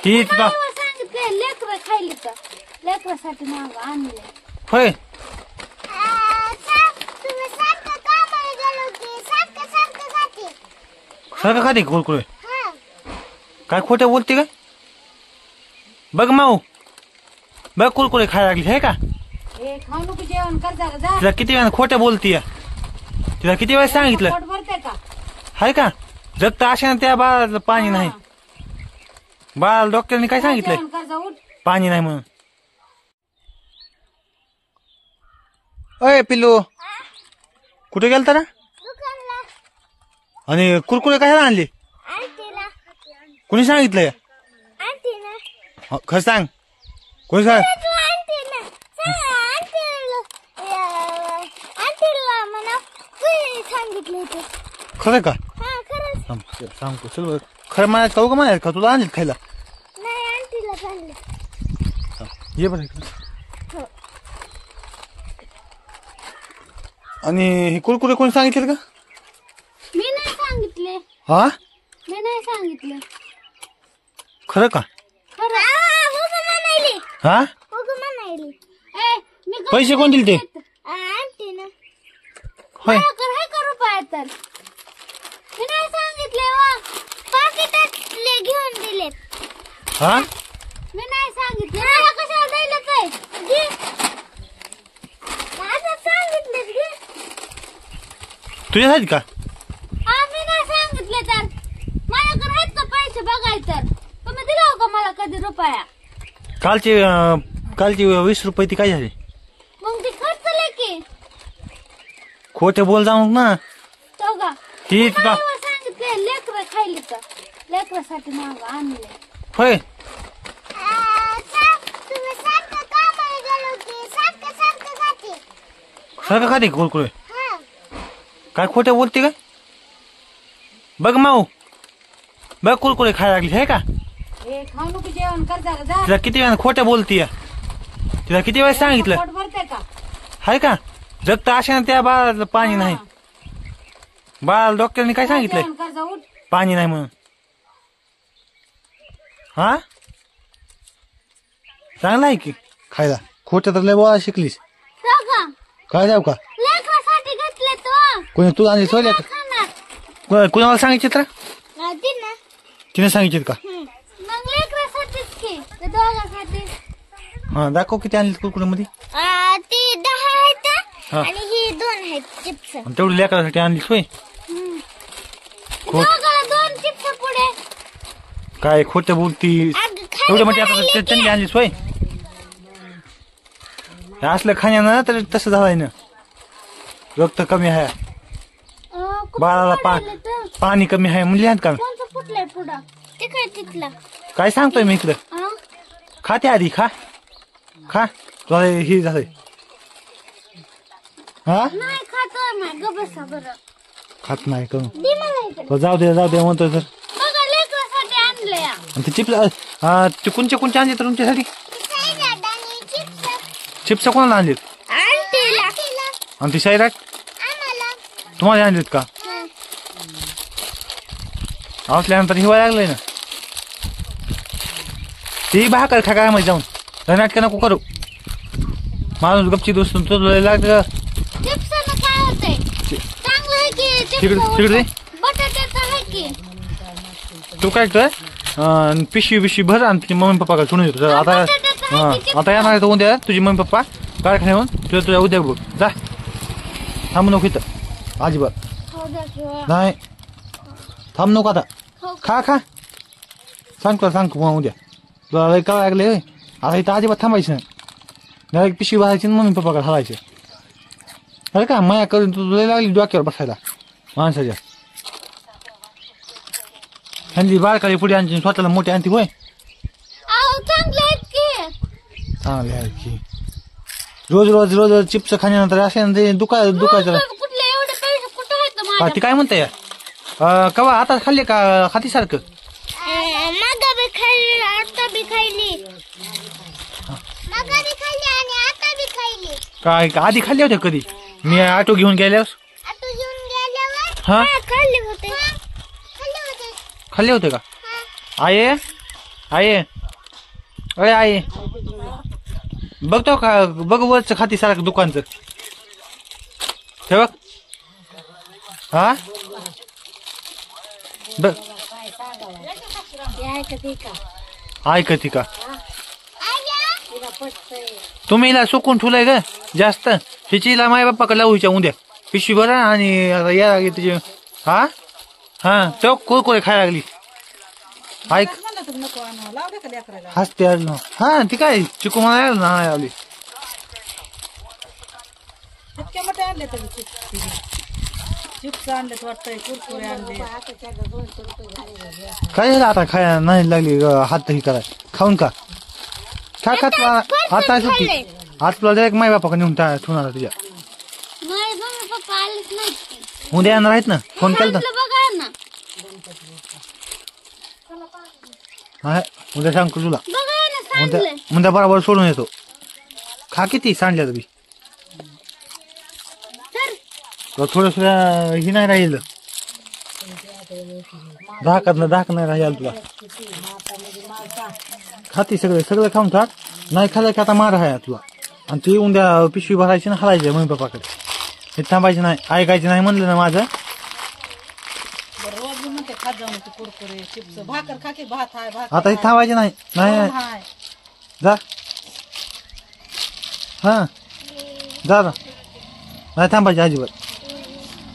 ही तुला सांगितलं लेकर खायली का लेकरासाठी माग आणले होय सारखं खाते कुरकुरे काय खोटे बोलते काय बघ माऊ बघ कुरकुरे खायला लागली आहे का खाऊ नको जेवण कर जा तिला किती वेळा खोटे बोलतीय तिला किती वेळा सांगितलं पोट भरते का हाय का जगत अशा त्या बाळाला पाणी नाही बाळाला डॉक्टरने काय सांगितलंय जेवण कर जा उठ पाणी नाही म्हणून अय पिल्लू कुठे गेलता ना आणि कुरकुरे कशाला आणले कोणी सांगितलंय खरं सांग कोणी सांग खरं का सांगतो सगळं खरं म्हणायचं का उगा म्हणायचं का तुला आणले खायला ये बरं आणि हे कुरकुरे कोणी सांगितले का मी नाही सांगितले हा मी नाही सांगितले खरं का हा पैसे कोण दिले ते होय रुपये तर मी नाही सांगितले पाकिटातले घेऊन दिले हा मी नाही सांगितले मला कशाला द्यायला काय माझं सांगितले तुझ्यासाठी का मी नाही सांगितले तर माझ्याकडे आहेत का पैसे बघायचं तर तुम्ही दिला का मला कधी रुपया कालचे 20 रुपये ती काय झाली मग ती खर्चले की खोटे बोल जाऊ ना तो का ती तुला सांगितले लेकर खायली का लेकरासाठी माग आणले होय सारखं खाते कुरकुरे काय खोटे बोलते काय बघ माऊ बघ कुरकुरे खायला लागली आहे का खाऊ नको जेवण कर जा तिला किती वेळा खोटे बोलतीय तिला किती वेळा सांगितलं पोट भरते का हाय का जगत अशा त्या बाळाला पाणी नाही बाळाला डॉक्टरने काय सांगितलंय जेवण कर जा उठ पाणी नाही म्हणून हा चांगला आहे की खायला खोटं तर लय बोला शिकलीस तो का काय जाऊ का लेकरासाठी घेतले तो कोणी तू आणली सोडल्या का खाणार कुणाला सांगितलं तर ना तिने सांगितलं का मग लेकरासाठीच की ते दोघांसाठी हा दाखव किती आणली कुरकुरे मध्ये ती 10 आहेत हा. आणि ही 2 आहेत चिप्स तेवढी लेकरासाठी आणली सोय दोघाला 2 चिप्स पुढे काय खोटं बोलती एवढे म्हणजे आता त्यांनी आणली सोय असलं खाण्यानं तर तसं झालंय ना रक्त कमी आहे बाळाला पाणी कमी आहे म्हणजे का फुटलंय पुढं ते काय तिथलं काय सांगतोय मी इकडं खाते आधी खा खा तुला हे झालंय हा नाही खातोय मग बसा बरं खात नाही करू दे मला इकडे जाऊ दे म्हणतोय तर बघा लेकरासाठी आणलंय आणि ते चिप्स ते कोणचे आणले तर तुमच्यासाठी चिप्स कोणाला आणलेत आणि ती सैराट तुम्हाला आणलेत का असल्यानंतर हिवायला लागलंय ना ती भाकर खा काय मध्ये जाऊन नाटकं नको करू माणूस गपची दोस्त लागतं तिकडे तू काय कर पिशवी भर आणि तुझी मम्मी पप्पा सोडून येतो आता येणार आहे उद्या तुझी मम्मी पप्पा कारखान्याहून तुझ्या उद्या बघ जा थांबू नको इथं अजिबात नाही थांब नको आता खा खा सांगतो उद्या तुला लय काय लागले आता इथं अजिबात थांबायचं नाही पिशवी भरायची मम्मी पप्पाकडे हलायचे अरे का माया करून तू लय लागली डोक्यावर बसायला माणसाच्या हल्ली बाळकाली पुढे आणखी स्वतःला मोठी आणती होय चांगले आहे की रोज चिप्स खाण्यानंतर असे दुखायचं ती काय म्हणते कवा आता खाल्ले का खाती सारखं काय आधी खाल्ले होते कधी मी ऑटो घेऊन गेल्यावर हा खाल्ले होते का आहे आहे अरे आहे बघतो का बघ वरच खाती सारखं दुकानचं हे बघ हा बघ ऐकती का तुम्ही हिला सुकून ठेवलंय ग जास्त हिचीला माय बाप्पाकडे लावूच्या उद्या पिशवी भरा आणि या लागली तुझी हा हा तो कुरकुरे खायला लागली ऐक हसते हा ती काय चिकू मला ना लावली काय झालं आता खाया नाही लागली हात ही कराय खाऊन का खा खा आता सुट्टी आज तुला डायरेक्ट माय बापा नेऊन ठेवणार तुझ्या उद्या येणार आहेत ना फोन केला तर उद्या सांगतो तुला उद्या बरोबर सोडून येतो खा किती सांडल्या तुम्ही थोडस ही नाही राहील धाक नाही राहील तुला खाती सगळं खाऊन थाट नाही खाल्लं की आता मार आहे तुला आणि ती उद्या पिशवी भरायची ना हलायची मम्मी पप्पाकडे हे थांबायचे नाही ऐकायचे नाही म्हणलं ना माझं आता हे थांबायचे नाही नाही जा हा जा नाही थांबायचे अजिबात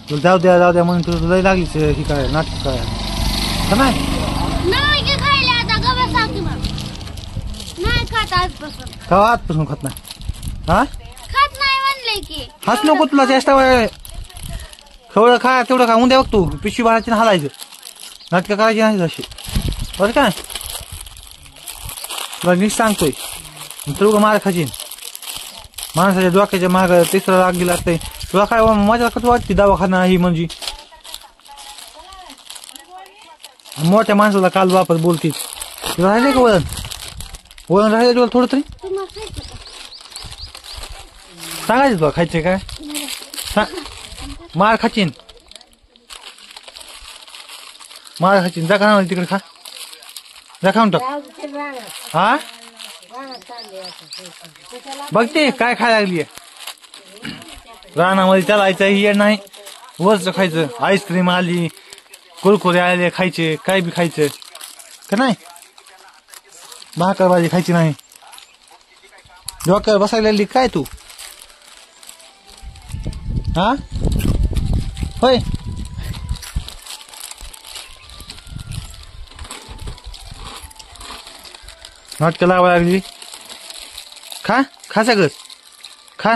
तुला जाऊ द्या म्हणून तुला लय लागलीच ही काय नाटक काय का नाही का आजपासून खात नाही हा हाच नको तुला चेष्टा थोडं खा तेवढं खा उद्या बघ तू पिशवी भरायची ना हलायचं नाटक करायची नाही अशी बरं काय तुला नीट सांगतोय तुला मार खाशीन माणसाच्या डोक्याच्या माग तिसरं लागली लागतंय तुला काय मजा कसं वाटते दवाखाना ही म्हणजे मोठ्या माणसाला काल वापस बोलती तुला राहिले का वळण राहिले तुला थोडं तरी सांगायचं तुला खायचंय काय मार खाचीन जा का तिकडे खा जा खाऊन टाक हा बघते काय खायला लागली रानामध्ये चालायचं ही नाही वरच खायचं आईस्क्रीम आली कुरकुरे आले खायचे काय बी खायचं का नाही भाकर भाजी खायची नाही डोक्यावर बसायला लागली काय तू हा होय नाटकं लावायला लागली खा सगळं खा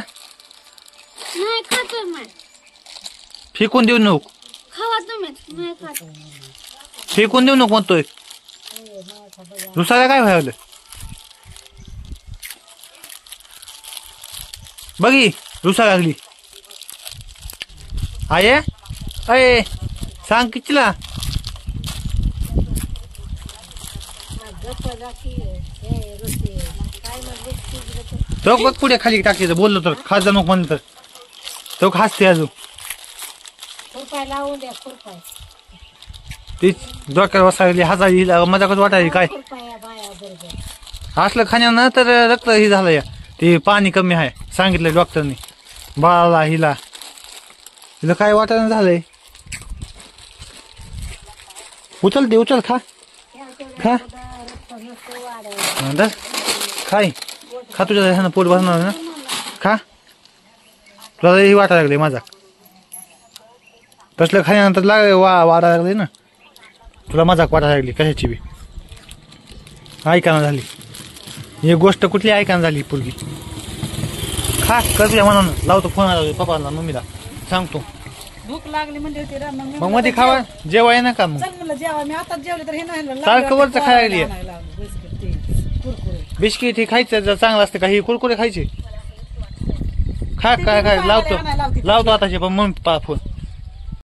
फेकून देऊ नको फेकून देऊ नको म्हणतोय दुसऱ्याला काय व्हायला बघी रुसा लागली आये अये सांग कितीला तो बघ पुढे खाली टाकायचं बोललो तर खाजा नको म्हणलं तर तो खासते अजून तीच डोक्यावर बसायली हसायला मजा कसं वाटायची काय असलं खाण्यानं तर रक्त ही झालं या ते पाणी कमी आहे सांगितलं डॉक्टरनी बाळाला हिला काय वाटायला झालंय उचल खा खाय खा तुझ्या पोट भरणार ना खा तुला ही वाटायला लागले माझा तसलं खाण्यानंतर वाढायला लागले ना तुला मजाक वाटायला लागली कशाची बी ऐकाना झाली ही गोष्ट कुठली ऐकाना झाली पूर्वी खा कर म्हणून लावतो फोन पप्पाला मम्मीला सांगतो भूक लागली म्हणजे मग मध्ये खावा जेवा आहे ना का मग जेव्हा मी आता जेवले तर हे नाही सारखं वरचं खायला लागली बिस्किट हे खायचं चांगलं असतं का ही कुरकुरे खायचे खा काय लावतो आताचे पण मम्मी फोन